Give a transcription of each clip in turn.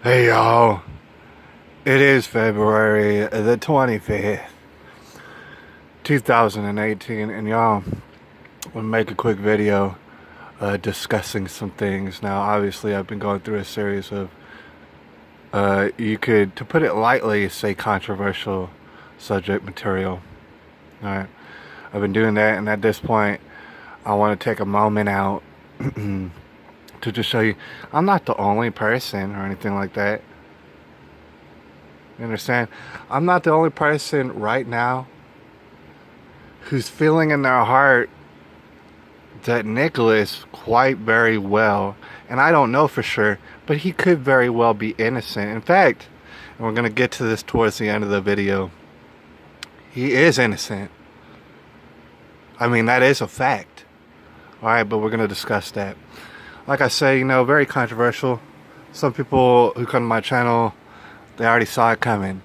Hey y'all, it is February the 25th, 2018, and y'all, I'm gonna make a quick video discussing some things. Now, obviously, I've been going through a series of, you could, to put it lightly, say controversial subject material. Alright, I've been doing that, and at this point, I want to take a moment out to just show you I'm not the only person or anything like that. You understand? I'm not the only person right now who's feeling in their heart that Nicholas quite very well, and I don't know for sure, but he could very well be innocent. In fact, and we're going to get to this towards the end of the video, he is innocent. I mean, that is a fact. Alright, but we're going to discuss that. Like I say, very controversial. Some people who come to my channel, they already saw it coming.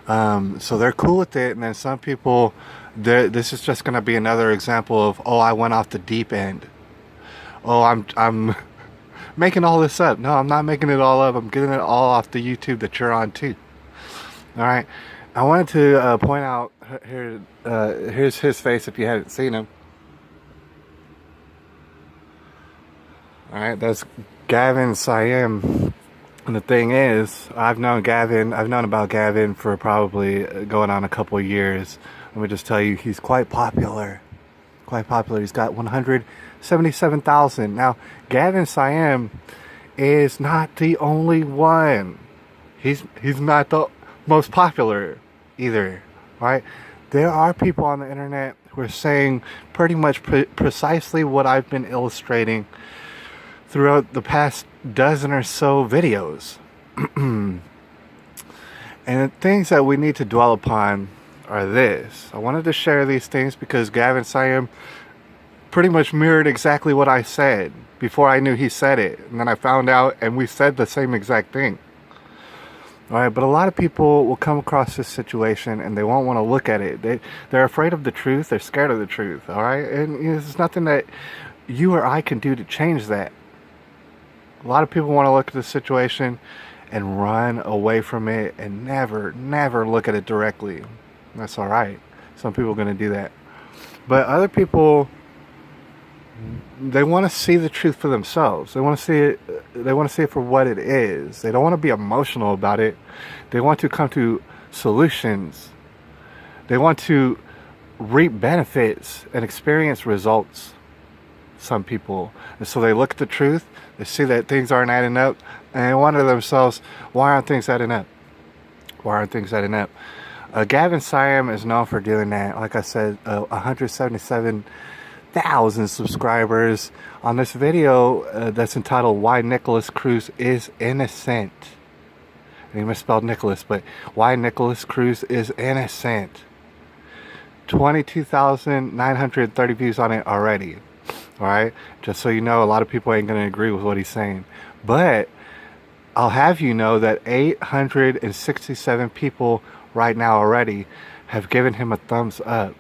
So they're cool with it, and then some people, this is just going to be another example of, oh, I went off the deep end. Oh, I'm making all this up. No, I'm not making it all up. I'm getting it all off the YouTube that you're on too. All right. I wanted to point out here. Here's his face if you hadn't seen him. All right, that's Gavin Siam. And the thing is, I've known about Gavin for probably going on a couple of years. Let me just tell you, he's quite popular. Quite popular. He's got 177,000. Now, Gavin Siam is not the only one. He's not the most popular either, right? There are people on the internet who are saying pretty much precisely what I've been illustrating throughout the past dozen or so videos. And the things that we need to dwell upon are this. I wanted to share these things because Gavin Siam pretty much mirrored exactly what I said before I knew he said it. And then I found out and we said the same exact thing. Alright, but a lot of people will come across this situation and they won't want to look at it. They're afraid of the truth. They're scared of the truth. Alright, and there's nothing that you or I can do to change that. A lot of people want to look at the situation and run away from it and never look at it directly. That's alright. Some people are going to do that. But other people, they want to see the truth for themselves. They want to see it. They want to see it for what it is. They don't want to be emotional about it. They want to come to solutions. They want to reap benefits and experience results. Some people, and so they look at the truth, they see that things aren't adding up, and they wonder to themselves, why aren't things adding up? Why aren't things adding up? Gavin Siam is known for doing that. Like I said, 177,000 subscribers on this video that's entitled "Why Nikolas Cruz is Innocent." And he misspelled Nicholas, but why Nikolas Cruz is innocent. 22,930 views on it already. Alright, just so you know, a lot of people ain't going to agree with what he's saying. But I'll have you know that 867 people right now already have given him a thumbs up.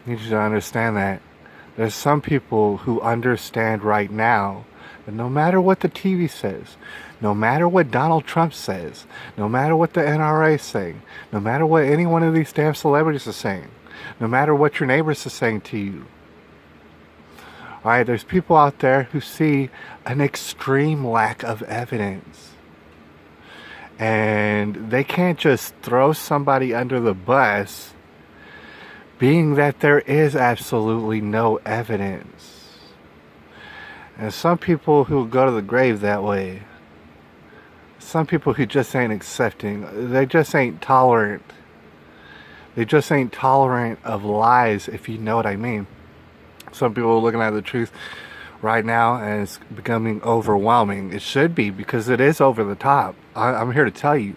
I need you to understand that. There's some people who understand right now that no matter what the TV says, no matter what Donald Trump says, no matter what the NRA is saying, no matter what any one of these damn celebrities are saying, no matter what your neighbors are saying to you, alright, there's people out there who see an extreme lack of evidence. And they can't just throw somebody under the bus, being that there is absolutely no evidence. And some people who go to the grave that way, some people who just ain't accepting, they just ain't tolerant. They just ain't tolerant of lies, if you know what I mean. Some people are looking at the truth right now and it's becoming overwhelming. It should be, because it is over the top. I'm here to tell you.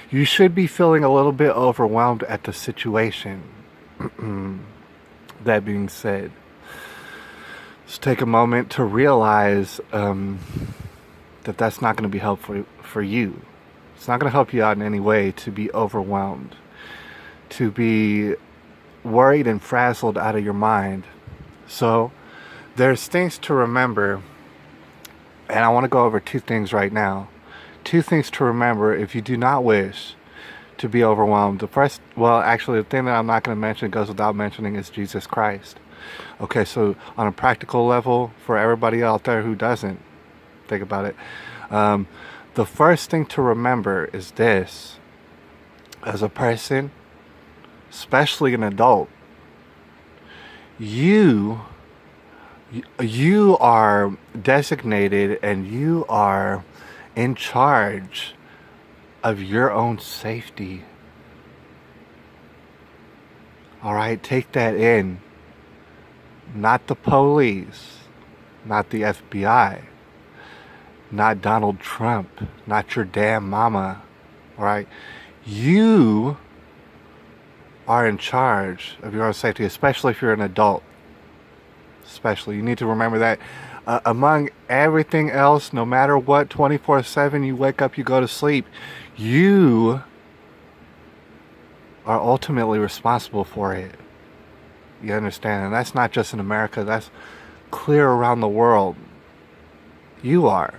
You should be feeling a little bit overwhelmed at the situation. That being said, just take a moment to realize that that's not going to be helpful for you. It's not going to help you out in any way to be overwhelmed, to be worried and frazzled out of your mind. So there's things to remember And I want to go over two things right now. Two things to remember if you do not wish to be overwhelmed. The first, well, actually, the thing that I'm not going to mention, goes without mentioning, is Jesus Christ. Okay, so on a practical level, for everybody out there who doesn't think about it, the first thing to remember is this. As a person, especially an adult, you are designated and you are in charge of your own safety. All right, take that in. Not the police, not the FBI, not Donald Trump, not your damn mama. All right, you are in charge of your own safety, especially if you're an adult. Especially, you need to remember that. Among everything else, no matter what, 24/7, you wake up, you go to sleep, you are ultimately responsible for it. You understand? And that's not just in America, that's clear around the world. You are.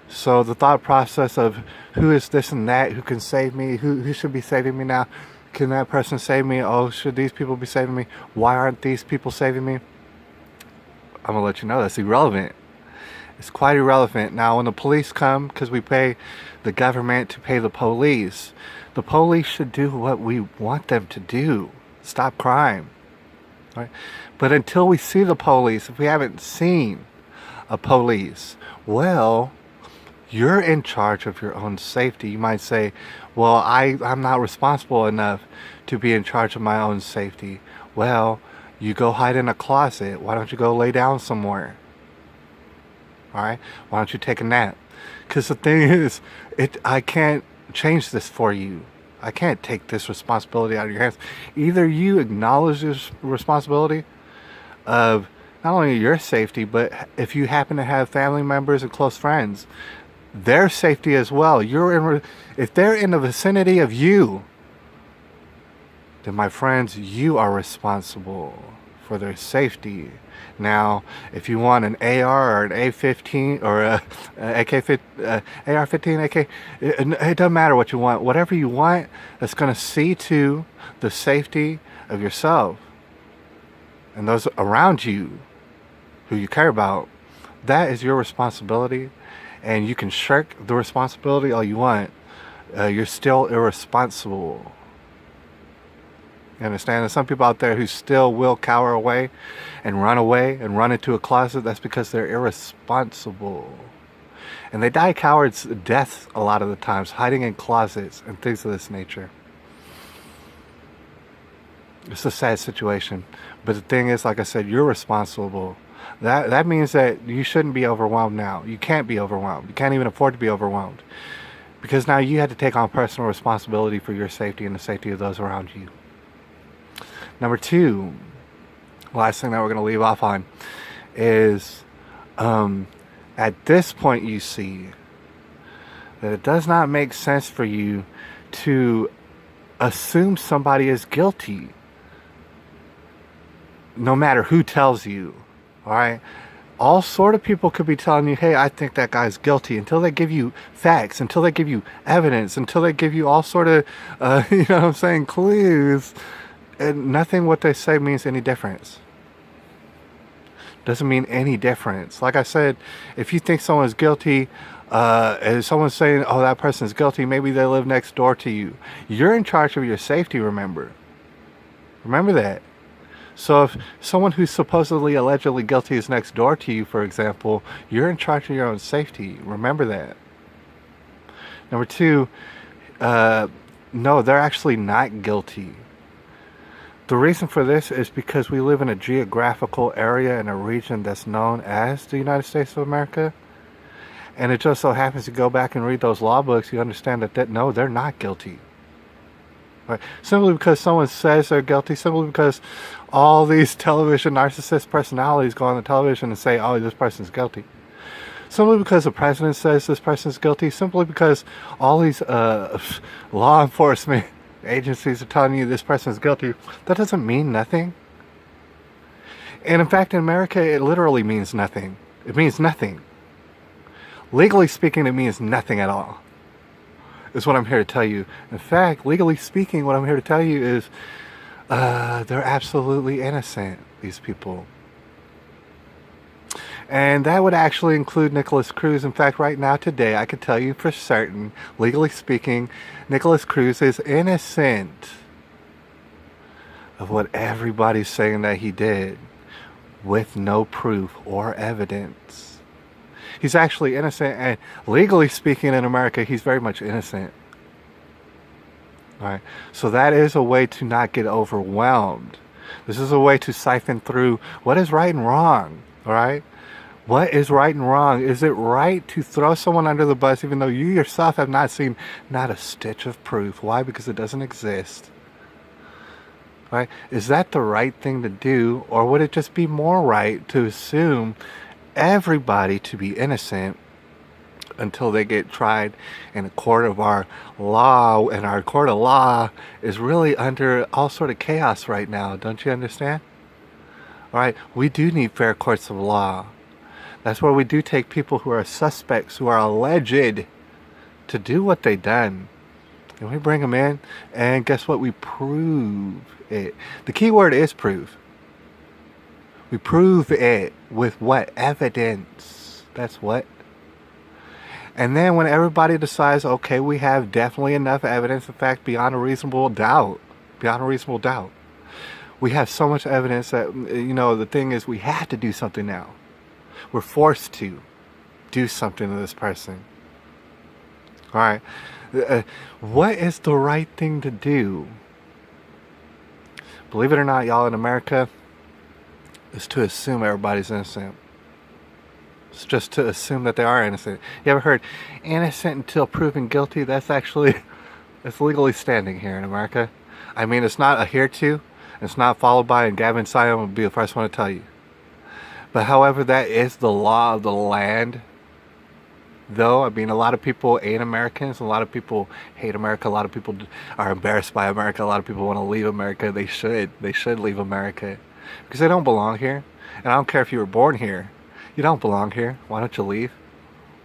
So the thought process of who is this and that, who can save me, who should be saving me now, can that person save me, oh, should these people be saving me, why aren't these people saving me? I'm going to let you know that's irrelevant. It's quite irrelevant. Now, when the police come, because we pay the government to pay the police should do what we want them to do. Stop crime. Right? But until we see the police, if we haven't seen a police, well, you're in charge of your own safety. You might say, well, I'm not responsible enough to be in charge of my own safety. Well, you go hide in a closet. Why don't you go lay down somewhere? All right? Why don't you take a nap? Because the thing is, I can't change this for you. I can't take this responsibility out of your hands. Either you acknowledge this responsibility of not only your safety, but if you happen to have family members and close friends, their safety as well. If they're in the vicinity of you, then my friends, you are responsible for their safety. Now, if you want an AR or an A15 or a AR-15, AK, it doesn't matter what you want. Whatever you want that's going to see to the safety of yourself and those around you who you care about, that is your responsibility. And you can shirk the responsibility all you want. You're still irresponsible. You understand? There's some people out there who still will cower away and run into a closet. That's because they're irresponsible. And they die cowards' deaths a lot of the times, hiding in closets and things of this nature. It's a sad situation. But the thing is, like I said, you're responsible. That means that you shouldn't be overwhelmed now. You can't be overwhelmed. You can't even afford to be overwhelmed. Because now you had to take on personal responsibility for your safety and the safety of those around you. Number two, last thing that we're going to leave off on is at this point you see that it does not make sense for you to assume somebody is guilty no matter who tells you. All right? All sort of people could be telling you, hey, I think that guy's guilty, until they give you facts, until they give you evidence, until they give you all sort of, you know what I'm saying, clues. And nothing what they say means any difference. Doesn't mean any difference. Like I said, if you think someone's guilty, and someone's saying, oh, that person's guilty, maybe they live next door to you. You're in charge of your safety, remember. Remember that. So if someone who's supposedly allegedly guilty is next door to you, for example, you're in charge of your own safety. Remember that. Number two, no, they're actually not guilty. The reason for this is because we live in a geographical area in a region that's known as the United States of America. And it just so happens to go back and read those law books, you understand that no, they're not guilty. Right? Simply because someone says they're guilty, simply because all these television narcissist personalities go on the television and say, oh, this person's guilty. Simply because the president says this person's guilty, simply because all these law enforcement agencies are telling you this person's guilty, that doesn't mean nothing. And in fact, in America, it literally means nothing. It means nothing. Legally speaking, it means nothing at all. Is what I'm here to tell you. In fact, legally speaking, what I'm here to tell you is they're absolutely innocent, these people. And that would actually include Nikolas Cruz. In fact, right now, today, I can tell you for certain, legally speaking, Nikolas Cruz is innocent of what everybody's saying that he did, with no proof or evidence. He's actually innocent, and legally speaking in America, he's very much innocent. All right. So that is a way to not get overwhelmed. This is a way to siphon through what is right and wrong. All right. What is right and wrong? Is it right to throw someone under the bus even though you yourself have not seen not a stitch of proof? Why? Because it doesn't exist. Right? Is that the right thing to do, or would it just be more right to assume everybody to be innocent until they get tried in a court of our law? And our court of law is really under all sort of chaos right now. Don't you understand? All right, we do need fair courts of law. That's where we do take people who are suspects, who are alleged to do what they done, and we bring them in, and guess what? We prove it. The key word is prove. We prove it with what? Evidence. That's what. And then when everybody decides, okay, we have definitely enough evidence, in fact, beyond a reasonable doubt, we have so much evidence that, the thing is, we have to do something now. We're forced to do something to this person. All right. What is the right thing to do? Believe it or not, y'all, in America, is to assume everybody's innocent. It's just to assume that they are innocent. You ever heard innocent until proven guilty? That's legally standing here in America. I mean, it's not adhered to. It's not followed by, and Gavin Siam will be the first one to tell you. But however, that is the law of the land. Though, I mean, a lot of people ain't Americans. A lot of people hate America. A lot of people are embarrassed by America. A lot of people want to leave America. They should. They should leave America. Because they don't belong here. And I don't care if you were born here. You don't belong here. Why don't you leave?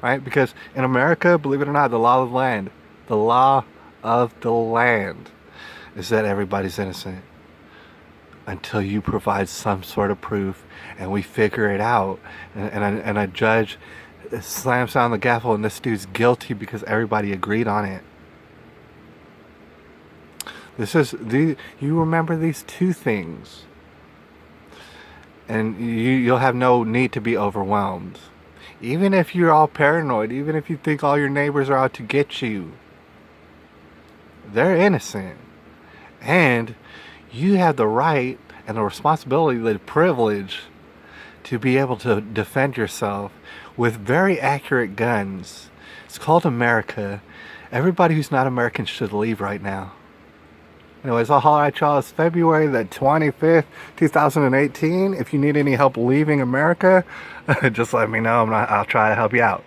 Right? Because in America, believe it or not, the law of the land. The law of the land is that everybody's innocent. Until you provide some sort of proof and we figure it out. And a judge slams down the gavel and this dude's guilty because everybody agreed on it. You remember these two things, and you'll have no need to be overwhelmed. Even if you're all paranoid, even if you think all your neighbors are out to get you, they're innocent. And you have the right and the responsibility, the privilege to be able to defend yourself with very accurate guns. It's called America. Everybody who's not American should leave right now. Anyways, I'll holler at y'all. It's February the 25th, 2018. If you need any help leaving America, just let me know. I'll try to help you out.